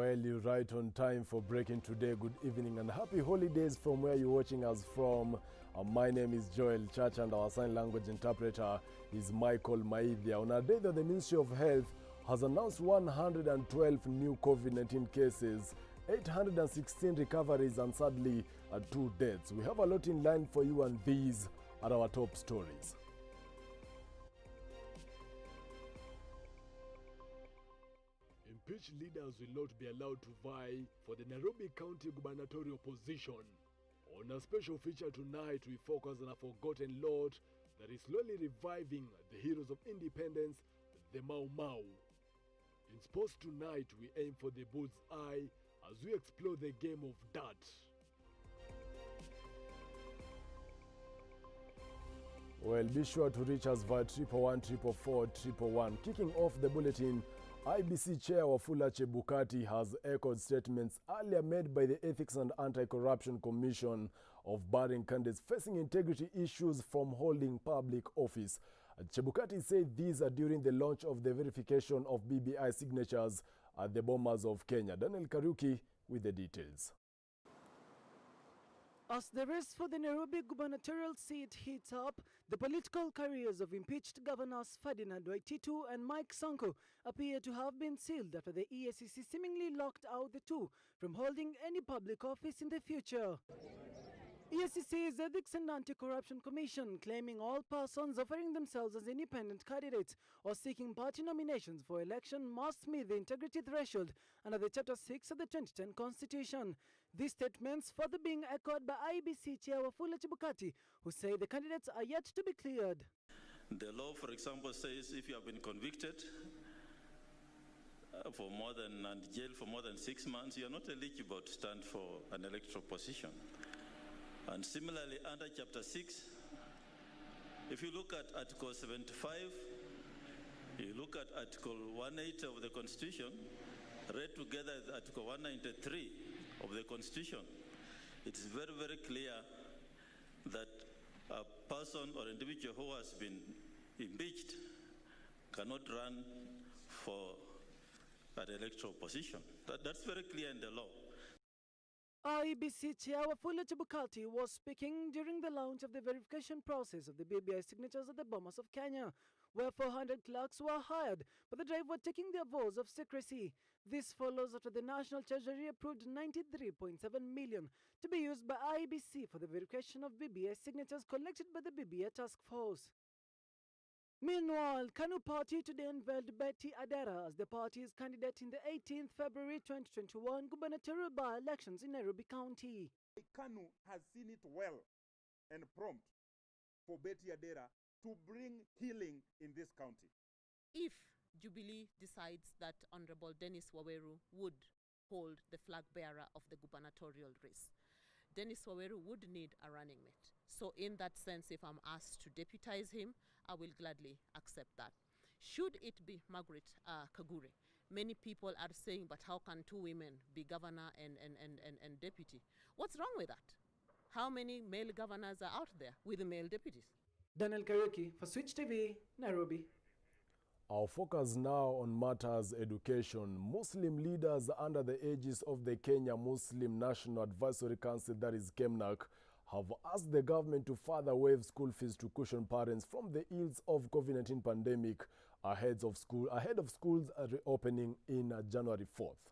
Well, you're right on time for Breaking Today. Good evening and happy holidays from where you're watching us from. My name is Joel Church and our sign language interpreter is Michael Maidhia. On a day that the Ministry of Health has announced 112 new COVID-19 cases, 816 recoveries and sadly 2 deaths. We have a lot in line for you and these are our top stories. Impeached leaders will not be allowed to vie for the Nairobi County gubernatorial position. On a special feature tonight, we focus on a forgotten lot that is slowly reviving the heroes of independence, the MAUMAU. In sports tonight, we aim for the bull's eye as we explore the game of dart. Well, be sure to reach us via 111 444 111. Kicking off the bulletin, IBC Chair Wafula Chebukati has echoed statements earlier made by the Ethics and Anti-Corruption Commission of barring candidates facing integrity issues from holding public office. Chebukati said these are during the launch of the verification of BBI signatures at the Bomas of Kenya. Daniel Karuki with the details. As the race for the Nairobi gubernatorial seat heats up, the political careers of impeached governors Ferdinand Waititu and Mike Sonko appear to have been sealed after the EACC seemingly locked out the two from holding any public office in the future. EACC's Ethics and Anti-Corruption Commission claiming all persons offering themselves as independent candidates or seeking party nominations for election must meet the integrity threshold under the Chapter 6 of the 2010 Constitution. These statements further being echoed by IBC Chair Wafula Chebukati, who say the candidates are yet to be cleared. The law, for example, says if you have been convicted and jailed for more than 6 months, you are not eligible to stand for an electoral position. And similarly, under Chapter 6, if you look at Article 75, you look at Article 180 of the Constitution, read together with Article 193 of the Constitution, it is very, very clear that a person or individual who has been impeached cannot run for an electoral position. That's very clear in the law. IBC Chair Wafula Chebukati was speaking during the launch of the verification process of the BBI signatures at the Bomas of Kenya, where 400 clerks were hired, but the drive were taking their vows of secrecy. This follows after the National Treasury approved 93.7 million to be used by IBC for the verification of BBI signatures collected by the BBI task force. Meanwhile, KANU Party today unveiled Betty Adera as the party's candidate in the 18th February 2021 gubernatorial by-elections in Nairobi County. KANU has seen it well and prompt for Betty Adera to bring healing in this county. If Jubilee decides that Honorable Dennis Waweru would hold the flag bearer of the gubernatorial race, Dennis Waweru would need a running mate. So in that sense, if I'm asked to deputize him, I will gladly accept that. Should it be Margaret Kagure, many people are saying, but how can two women be governor and deputy? What's wrong with that? How many male governors are out there with male deputies? Daniel Karuki for Switch TV, Nairobi. Our focus now on matters education. Muslim leaders under the aegis of the Kenya Muslim National Advisory Council, that is KEMNAC, have asked the government to further waive school fees to cushion parents from the ills of COVID-19 pandemic ahead of schools reopening in January 4th.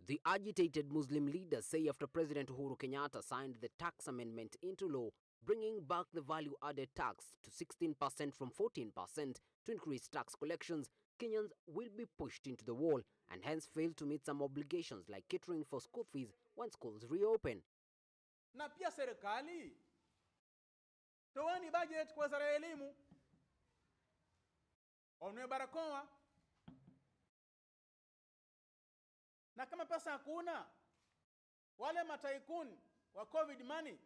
The agitated Muslim leaders say after President Uhuru Kenyatta signed the tax amendment into law, bringing back the value-added tax to 16% from 14% to increase tax collections, Kenyans will be pushed into the wall and hence fail to meet some obligations like catering for school fees when schools reopen. Na pia serikali toani budget kwa wizara ya elimu, wanunue barakoa, na kama pesa hakuna, wale mataikuni wa COVID money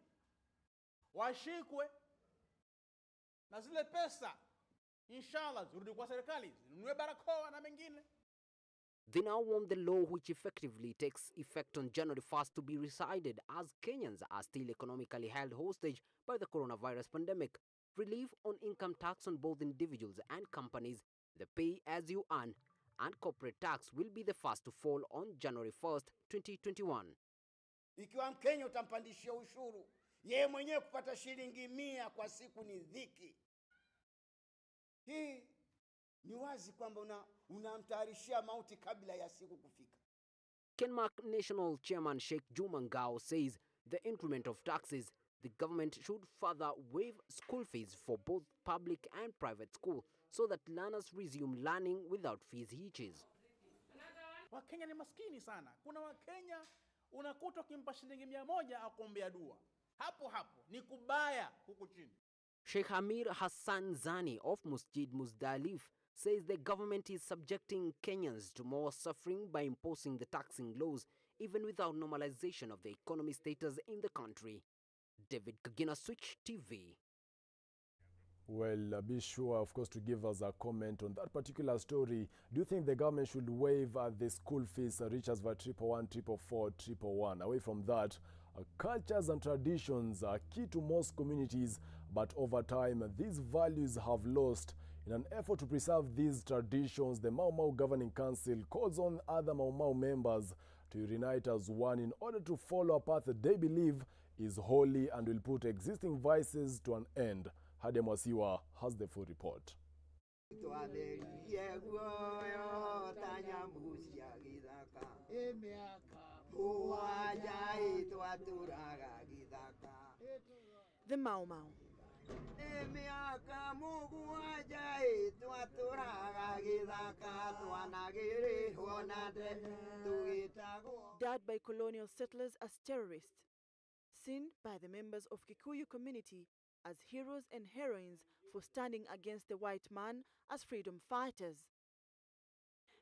washikwe na zile pesa inshallah zirudi kwa serikali zinunue barakoa na mengine. They now want the law, which effectively takes effect on January 1st, to be rescinded as Kenyans are still economically held hostage by the coronavirus pandemic. Relief on income tax on both individuals and companies, the pay-as-you-earn, and corporate tax will be the first to fall on January 1st, 2021. Ikiwa Mkenya utampandishia ushuru, yeye mwenyewe kupata shilingi 100 kwa siku ni dhiki. Hii ni wazi kwamba unamtayarishia mauti kabla ya siku kufika. Kenmark National Chairman Sheikh Juma Ngao says the increment of taxes, the government should further waive school fees for both public and private school so that learners resume learning without fees hitches. Wakenya ni maskini sana. Kuna Wakenya unakuta ukimpa shilingi 100 akuombea dua. Hapo ni kubaya huku chini. Sheikh Amir Hassan Zani of Masjid Muzdalif says the government is subjecting Kenyans to more suffering by imposing the taxing laws even without normalization of the economy status in the country. David Kagina, Switch TV. Well, be sure, of course, to give us a comment on that particular story. Do you think the government should waive the school fees, Richards via 111, 444, 111? Away from that, cultures and traditions are key to most communities, but over time, these values have lost. In an effort to preserve these traditions, the MAUMAU Governing Council calls on other MAUMAU members to reunite as one in order to follow a path that they believe is holy and will put existing vices to an end. Hadem Wasiwa has the full report. The MAUMAU. Dared by colonial settlers as terrorists, seen by the members of Kikuyu community as heroes and heroines for standing against the white man as freedom fighters.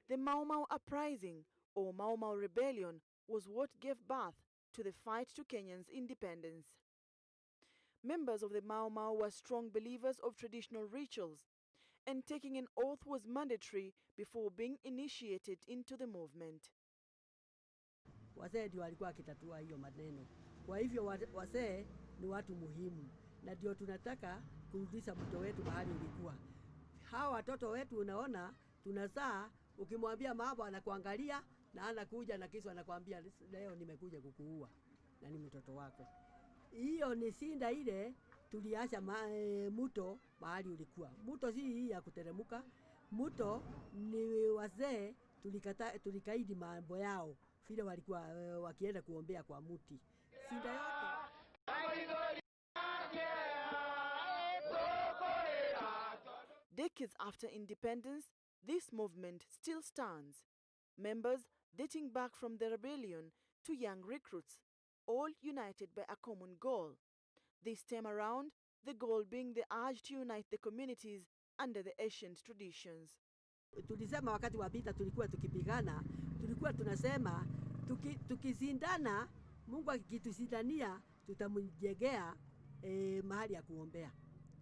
The MAUMAU uprising or MAUMAU rebellion was what gave birth to the fight to Kenya's independence. Members of the MAUMAU were strong believers of traditional rituals, and taking an oath was mandatory before being initiated into the movement. Wazee ndio walikuwa wakitatua hiyo maneno. Kwa hivyo wazee ni watu muhimu, na ndio tunataka kurudisha mto wetu mahali ulikuwa. Hawa watoto wetu unaona tunazaa, ukimwambia mambo anakuangalia na anakuja na kisu anakuambia leo nimekuja kukuua na ni mtoto wako. Hiyo ni sinda ile tuliacha mto mahali ulikuwa. Mto si hii ya kuteremuka. Mto ni wazee tulikaidi mambo yao vile walikuwa wakienda kuombea kwa muti. Sinda yote. Decades after independence, this movement still stands. Members dating back from the rebellion to young recruits, all united by a common goal. This time around, the goal being the urge to unite the communities under the ancient traditions. Tulisema wakati wa vita tulikuwa tukipigana, tulikuwa tunasema tukizindana, Mungu akitusindania tutamjengea mahali ya kuombea.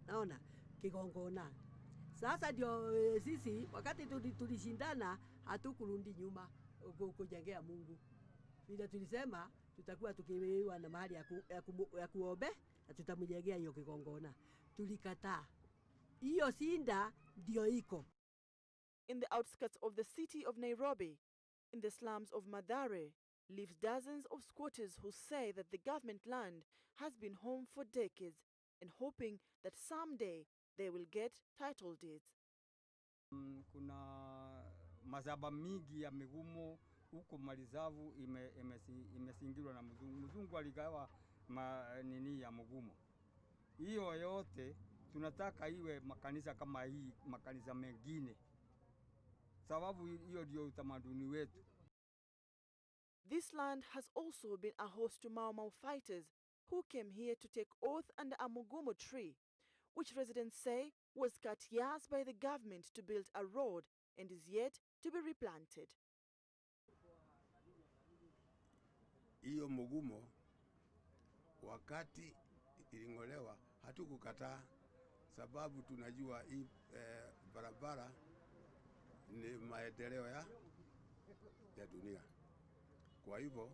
Naona kigongona. Sasa ndio sisi wakati tulishindana hatukurudi nyuma kujengea Mungu. Vile tulisema tutakuwa tukiwa na mahali ya kuombe na tutamjengea hiyo kigongona. Tulikataa. Hiyo sinda ndio iko. In the outskirts of the city of Nairobi, in the slums of Mathare, live dozens of squatters who say that the government land has been home for decades and hoping that someday they will get title deeds. Kuna mazaba mingi ya migumo huko Malizavu imesingirwa na mzungu. Mzungu aligawa nini ya mgumo. Hiyo yote tunataka iwe makanisa kama hii, makanisa mengine. Sababu hiyo ndio utamaduni wetu. This land has also been a host to MAUMAU fighters who came here to take oath under a mugumo tree, which residents say was cut years by the government to build a road and is yet to be replanted. Hiyo mugumo wakati ilingolewa hatukukataa, sababu tunajua hii barabara ni maendeleo ya dunia. Kwa hivyo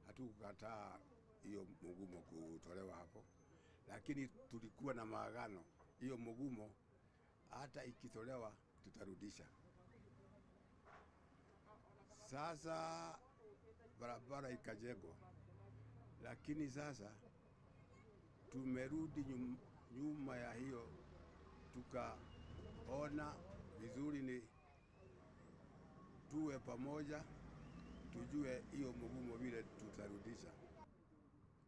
hatukukataa hiyo mugumo kutolewa hapo, lakini tulikuwa na maagano hiyo mugumo hata ikitolewa tutarudisha. Sasa barabara ikajengwa, lakini sasa tumerudi nyuma ya hiyo, tukaona vizuri ni tuwe pamoja, tujue hiyo mgumo vile tutarudisha.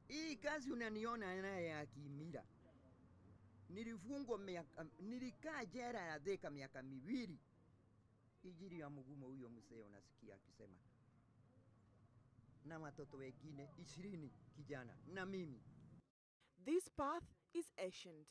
Hii kazi unaniona naye ya Kimira. Nilifungwa nilikaa jela ya Thika miaka 2 ijiri ya mgumo huyo mzee unasikia akisema. Na watoto wengine 20 kijana na mimi. This path is ancient.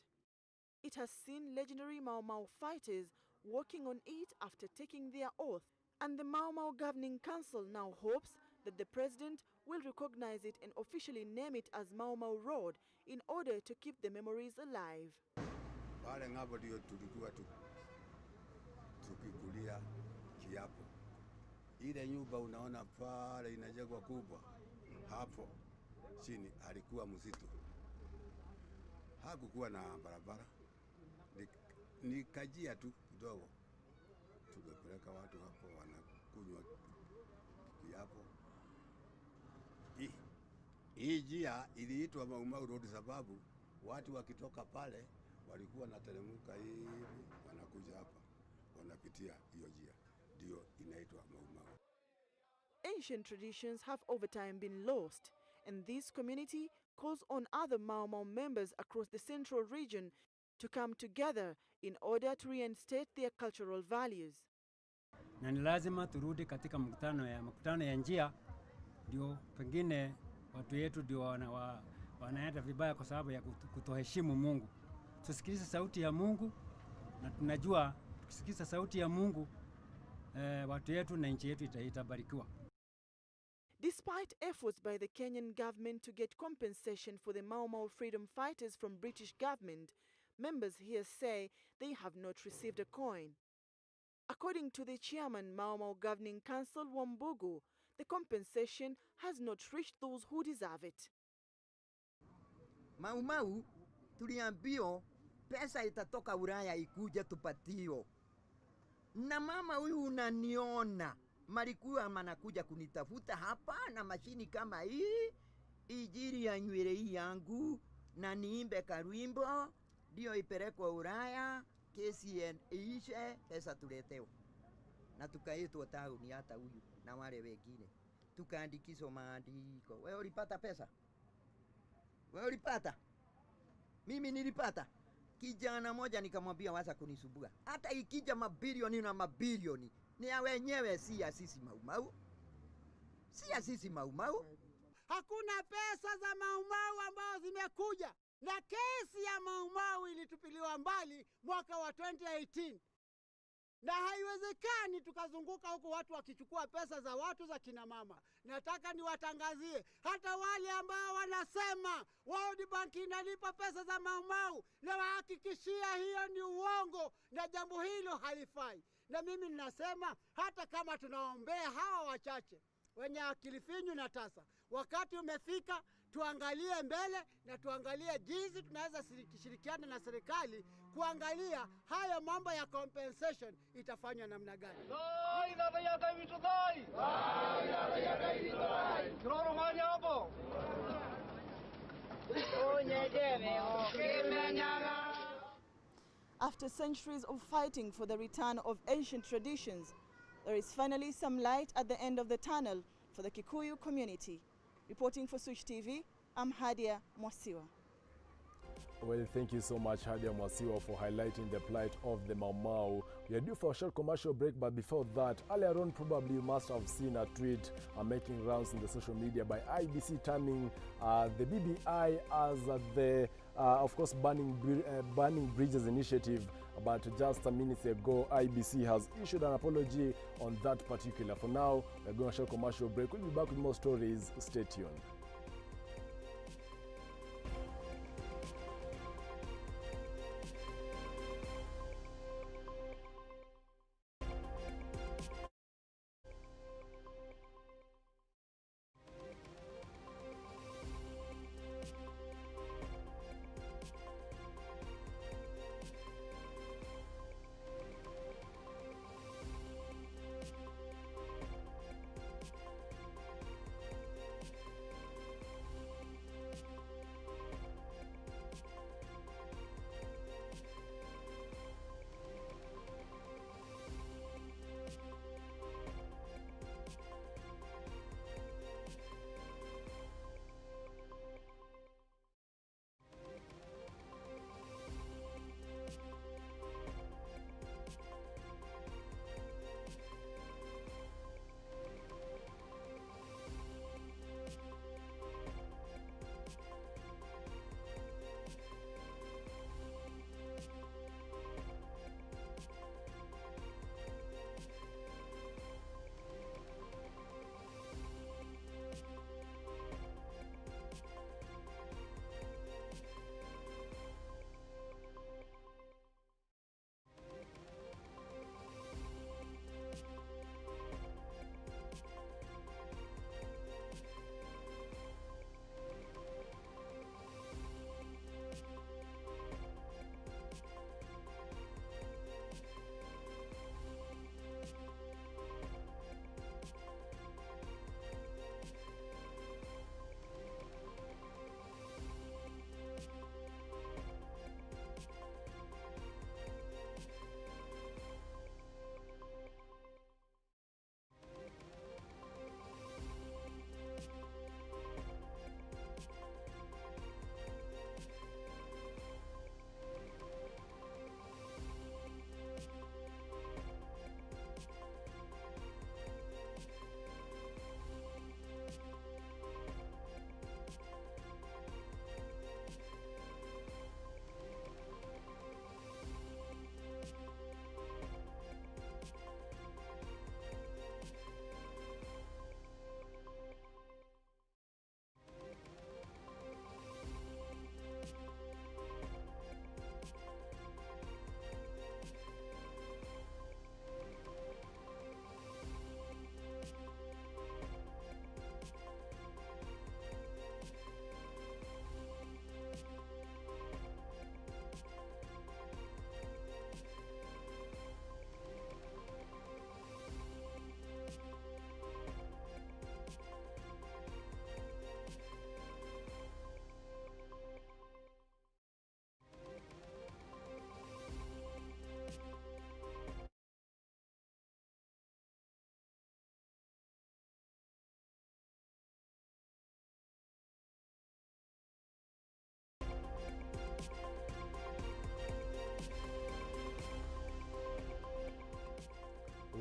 It has seen legendary MAUMAU fighters working on it after taking their oath, and the MAUMAU Governing Council now hopes that the president will recognize it and officially name it as MAUMAU Road in order to keep the memories alive. Pale ngapo ndio tulikuwa tukikulia kiapo. Ile nyumba unaona pale inajengwa kubwa, hapo chini alikuwa msitu. Hakukuwa na barabara, ni kajia tu kidogo. Tukapeleka watu hapo wanakunywa kiapo. Hii njia iliitwa MAUMAU Road sababu watu wakitoka pale walikuwa wanateremka hivi wanakuja hapa wanapitia hiyo njia, ndio inaitwa MAUMAU. Ancient traditions have over time been lost, and this community calls on other MAUMAU members across the central region to come together in order to reinstate their cultural values. Na ni lazima turudi katika mkutano ya njia, ndio pengine watu yetu ndio wanaenda vibaya kwa sababu ya kutoheshimu Mungu. Tusikilize sauti ya Mungu, na tunajua tukisikiliza sauti ya Mungu watu yetu na nchi yetu itabarikiwa. Despite efforts by the Kenyan government to get compensation for the MAUMAU freedom fighters from British government, members here say they have not received a coin. According to the chairman, MAUMAU Governing Council Wambugu, the compensation has not reached those who deserve it. MAUMAU tuliambiwa pesa itatoka Ulaya ikuja tupatio. Na mama huyu unaniona, malikuwa manakuja kunitafuta hapa na mashini kama hii, ijiri ya nywele hii yangu, na niimbe karwimbo, ndio ipelekwe Ulaya, kesi iishe, pesa tuletewa. Na tukaitwa tauni hata huyu na wale wengine. Tukaandikishwa maandiko. Wewe ulipata pesa? Wewe ulipata? Mimi nilipata. Kijana moja nikamwambia wacha kunisubua. Hata ikija mabilioni na mabilioni, ni ya wenyewe, si ya sisi MAUMAU. Si ya sisi MAUMAU. Hakuna pesa za MAUMAU ambazo zimekuja, na kesi ya MAUMAU ilitupiliwa mbali mwaka wa 2018. Na haiwezekani tukazunguka huku watu wakichukua pesa za watu za kina mama. Nataka niwatangazie hata wale ambao wanasema World Bank inalipa pesa za MAUMAU, na wahakikishia hiyo ni uongo na jambo hilo halifai. Na mimi ninasema hata kama tunaombea hawa wachache wenye akili finyu na tasa, wakati umefika tuangalie mbele na tuangalie jinsi tunaweza kushirikiana na serikali kuangalia haya mambo ya compensation itafanywa namna gani. After centuries of fighting for the return of ancient traditions, there is finally some light at the end of the tunnel for the Kikuyu community. Reporting for Switch TV, I'm Hadia Mwasiwa. Well, thank you so much, Hadia Mwasiwa, for highlighting the plight of the MAUMAU. We are due for a short commercial break, but before that, earlier on, probably you must have seen a tweet making rounds in the social media by IBC terming the BBI as the, of course, Burning Bridges initiative. But just a minute ago, IBC has issued an apology on that particular. For now, we're going to a short commercial break. We'll be back with more stories. Stay tuned.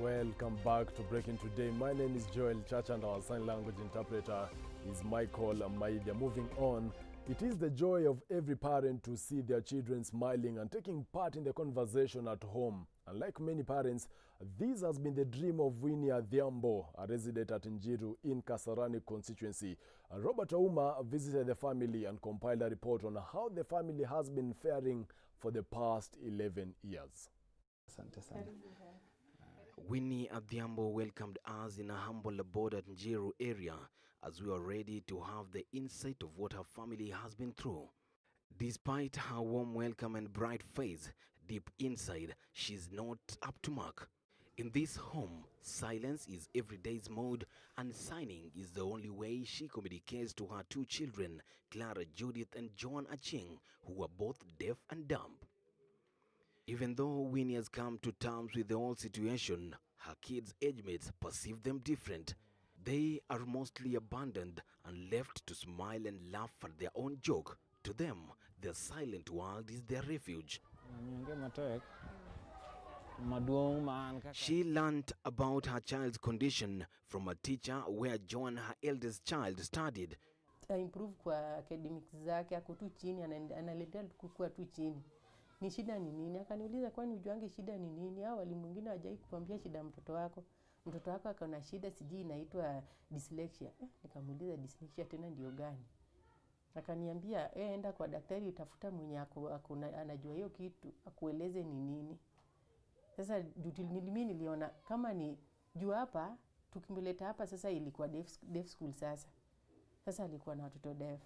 Welcome back to Breaking Today. My name is Joel Church and our sign language interpreter is Michael Maidia. Moving on, it is the joy of every parent to see their children smiling and taking part in the conversation at home. And like many parents, this has been the dream of Winnie Adhiambo, a resident at Njiru in Kasarani constituency. Robert Ouma visited the family and compiled a report on how the family has been faring for the past 11 years. Winnie Adhiambo welcomed us in a humble abode at Njiru area as we were ready to have the insight of what her family has been through. Despite her warm welcome and bright face, deep inside, she's not up to mark. In this home, silence is everyday's mode and signing is the only way she communicates to her two children, Clara Judith and John Aching, who are both deaf and dumb. Even though Winnie has come to terms with the whole situation, her kids' age mates perceive them different. They are mostly abandoned and left to smile and laugh at their own joke. To them, the silent world is their refuge. She learned about her child's condition from a teacher where John, her eldest child, studied. Improve kwa academics zake, ako tu chini, analendelea kukua tu chini. Ni shida ni nini? Akaniuliza kwani ujuange shida ni nini? Hao walimu wengine hawajai kukwambia shida mtoto wako. Mtoto wako akana shida sijui inaitwa dyslexia. Nikamuuliza dyslexia tena ndio gani? Akaniambia enda kwa daktari utafuta mwenye anajua hiyo kitu akueleze ni nini. Sasa mimi niliona kama ni juu hapa tukimleta hapa sasa ilikuwa deaf school sasa. Sasa alikuwa na watoto deaf.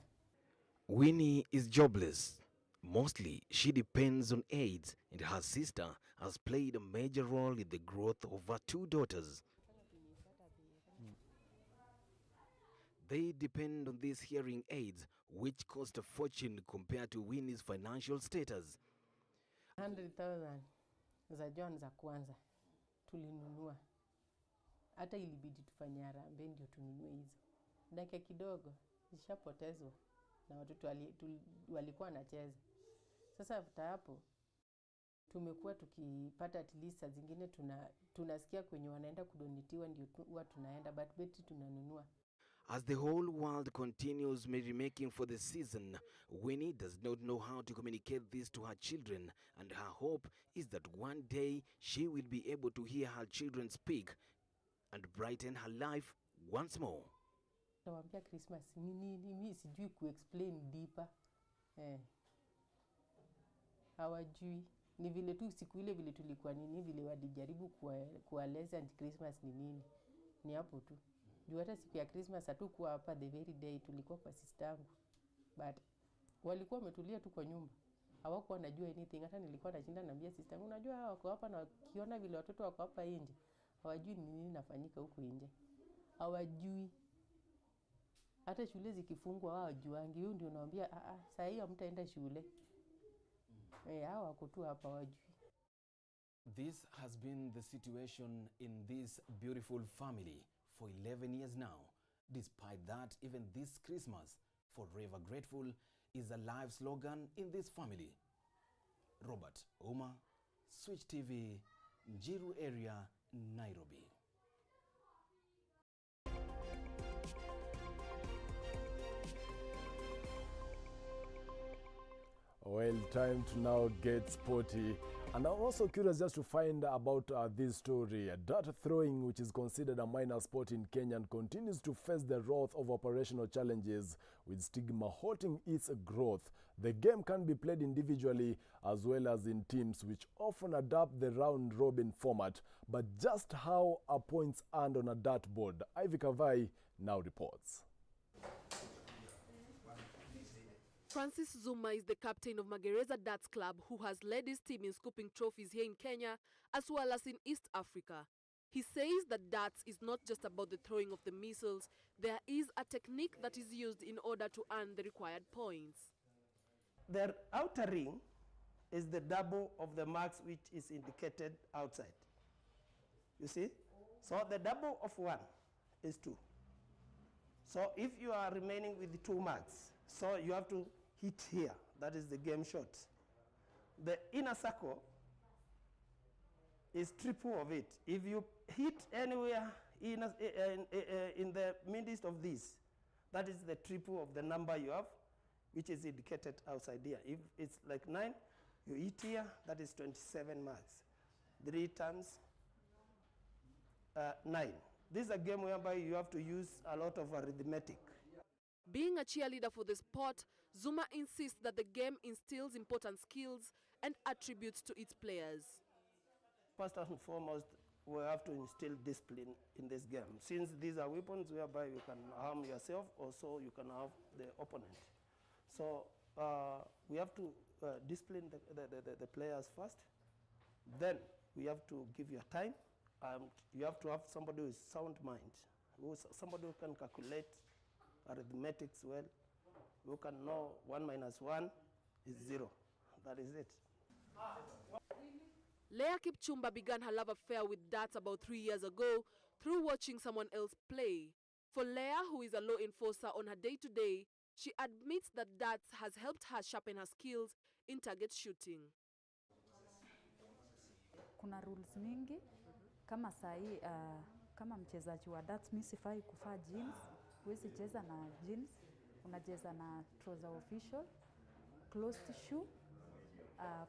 Winnie is jobless. Mostly, she depends on aids, and her sister has played a major role in the growth of her two daughters. They depend on these hearing aids, which cost a fortune compared to Winnie's financial status. 100,000 za John za kwanza tulinunua. Hata ilibidi tufanye harambee ndio tununue hizo. Dakika kidogo zishapotezwa na watoto walikuwa wanacheza. Sasa after hapo tumekuwa tukipata at least saa zingine tunasikia kwenye wanaenda kudonitiwa ndio huwa tunaenda but beti tunanunua. As the whole world continues merrymaking for the season, Winnie does not know how to communicate this to her children, and her hope is that one day she will be able to hear her children speak and brighten her life once more. Nawaambia Christmas mimi sijui kuexplain deeper. Hawajui. Ni vile tu siku ile vile tulikuwa nini vile walijaribu kueleza Christmas ni nini. Ni hapo tu. Juu hata siku ya Christmas hatukuwa hapa the very day tulikuwa kwa sistangu. But walikuwa wametulia tu kwa nyumba. Hawakuwa wanajua anything. Hata nilikuwa nashinda naambia sistangu unajua hawa wako hapa na kiona vile watoto wako hapa nje. Hawajui ni nini nafanyika huko nje. Hawajui. Hata shule zikifungwa wao hawajuangi. Hiyo ndio naambia saa hii hamtaenda shule. Hawa wako tu hapa hawajui. This has been the situation in this beautiful family for 11 years now. Despite that, even this Christmas, forever grateful is a live slogan in this family. Robert Ouma, Switch TV, Njiru area, Nairobi. Well, time to now get sporty. And I'm also curious just to find about this story. Dart throwing, which is considered a minor sport in Kenya, continues to face the wrath of operational challenges, with stigma halting its growth. The game can be played individually as well as in teams, which often adopt the round-robin format. But just how are points earned on a dartboard? Ivy Kavai now reports. Francis Zuma is the captain of Magereza Darts Club, who has led his team in scooping trophies here in Kenya as well as in East Africa. He says that darts is not just about the throwing of the missiles. There is a technique that is used in order to earn the required points. The outer ring is the double of the marks which is indicated outside. You see? So the double of 1 is 2. So if you are remaining with the 2 marks, so you have to hit here. That is the game shot. The inner circle is triple of it. If you hit anywhere in the midst of this, that is the triple of the number you have, which is indicated outside here. If it's like 9, you hit here, that is 27 marks. 3 times 9. This is a game whereby you have to use a lot of arithmetic. Being a cheerleader for the sport, Zuma insists that the game instills important skills and attributes to its players. First and foremost, we have to instill discipline in this game. Since these are weapons whereby you can harm yourself, also you can harm the opponent. So we have to discipline the players first. Then we have to give your time. You have to have somebody with sound mind, somebody who can calculate arithmetics well, who can know 1 minus 1 is 0. That is it. Leah Kipchumba began her love affair with darts about 3 years ago through watching someone else play. For Leah, who is a law enforcer on her day-to-day, she admits that darts has helped her sharpen her skills in target shooting. Kuna rules mingi kama sahi, kama mchezaji wa darts mimi sifai kuvaa jeans, huwezi cheza na jeans, unacheza na trouser official, closed shoe,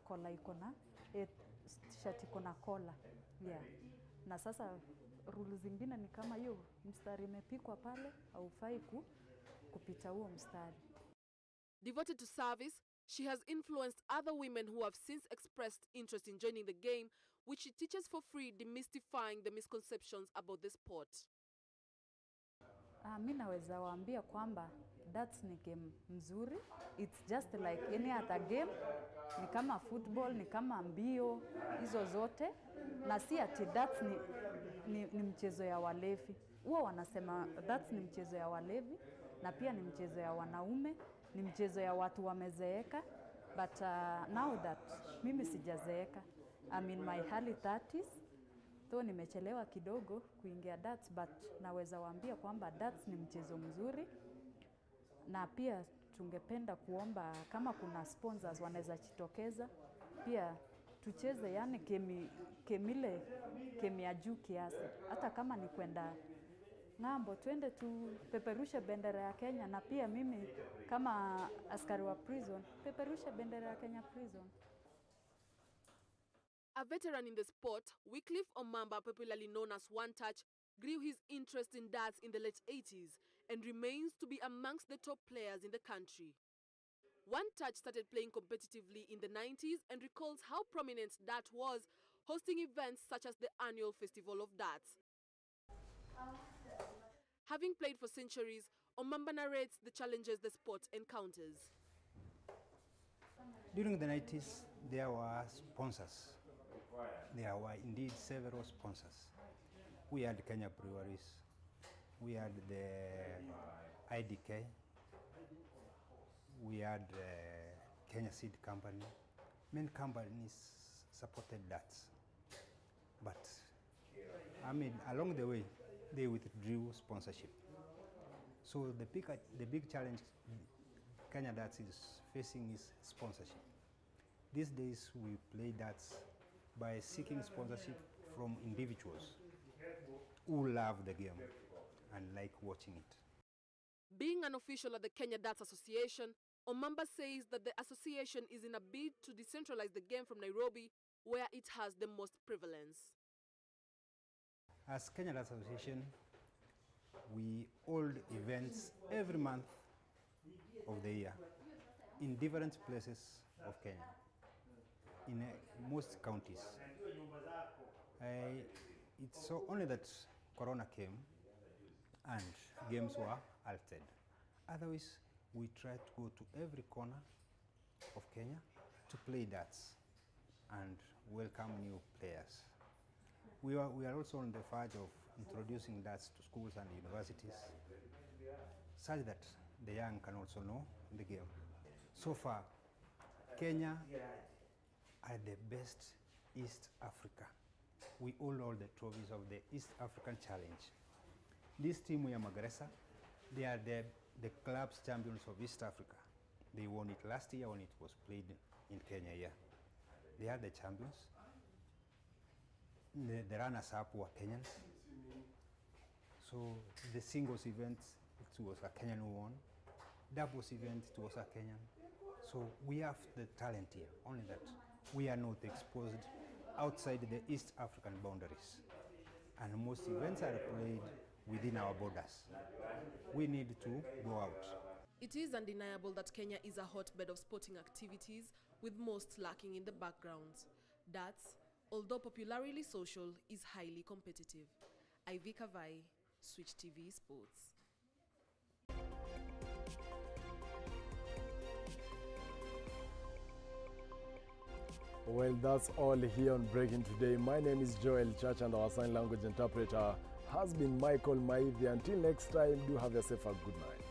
collar iko na t-shirt iko na collar. Yeah. Na sasa rules zingine ni kama hiyo mstari imepikwa pale, haufai kupita huo mstari. Devoted to service, she has influenced other women who have since expressed interest in joining the game, which she teaches for free, demystifying the misconceptions about the sport. Mimi naweza waambia kwamba darts ni game mzuri. It's just like any other game. Ni kama football, ni kama mbio, hizo zote. Na si ati darts ni mchezo ya walevi. Huwa wanasema darts ni mchezo ya walevi, na pia ni mchezo ya wanaume, ni mchezo ya watu wamezeeka. But now that mimi sijazeeka, I'm in my early 30s, so nimechelewa kidogo kuingia darts, but naweza waambia kwamba darts ni mchezo mzuri. Na pia tungependa kuomba kama kuna sponsors wanaweza jitokeza, pia tucheze yani kemi ya juu kiasi. Hata kama ni kwenda ng'ambo, twende tupeperushe bendera ya Kenya, na pia mimi kama askari wa prison, peperushe bendera ya Kenya prison. A veteran in the sport, Wycliffe Omamba, popularly known as One Touch, grew his interest in darts in the late 80s and remains to be amongst the top players in the country. One Touch started playing competitively in the 90s and recalls how prominent dart was, hosting events such as the annual Festival of Darts. Having played for centuries, Omamba narrates the challenges the sport encounters. During the 90s, there were sponsors. There were indeed several sponsors. We had Kenya Breweries, we had the IDK, we had Kenya Seed Company. Many companies supported that. But, I mean, along the way, they withdrew sponsorship. So the big challenge Kenya Darts is facing is sponsorship. These days, we play darts by seeking sponsorship from individuals who love the game and like watching it. Being an official at the Kenya Darts Association, Omamba says that the association is in a bid to decentralize the game from Nairobi, where it has the most prevalence. As Kenya Darts Association, we hold events every month of the year in different places of Kenya, in most counties. It's so only that Corona came and games were halted. Otherwise, we try to go to every corner of Kenya to play darts and welcome new players. We are also on the verge of introducing darts to schools and universities, such that the young can also know the game. So far, Kenya are the best East Africa. We hold all the trophies of the East African Challenge. This team, we are Magresa, they are the club's champions of East Africa. They won it last year when it was played in Kenya here. They are the champions. the runners-up were Kenyans. So the singles event, it was a Kenyan who won. Doubles event, it was a Kenyan. So we have the talent here, only that we are not exposed outside the East African boundaries. And most events are played within our borders. We need to go out. It is undeniable that Kenya is a hotbed of sporting activities, with most lacking in the background. Darts, although popularly social, is highly competitive. Ivy Kavai, Switch TV Sports. Well, that's all here on Breaking Today. My name is Joel Church and our sign language interpreter has been Michael Maithi. Until next time, do have yourself a good night.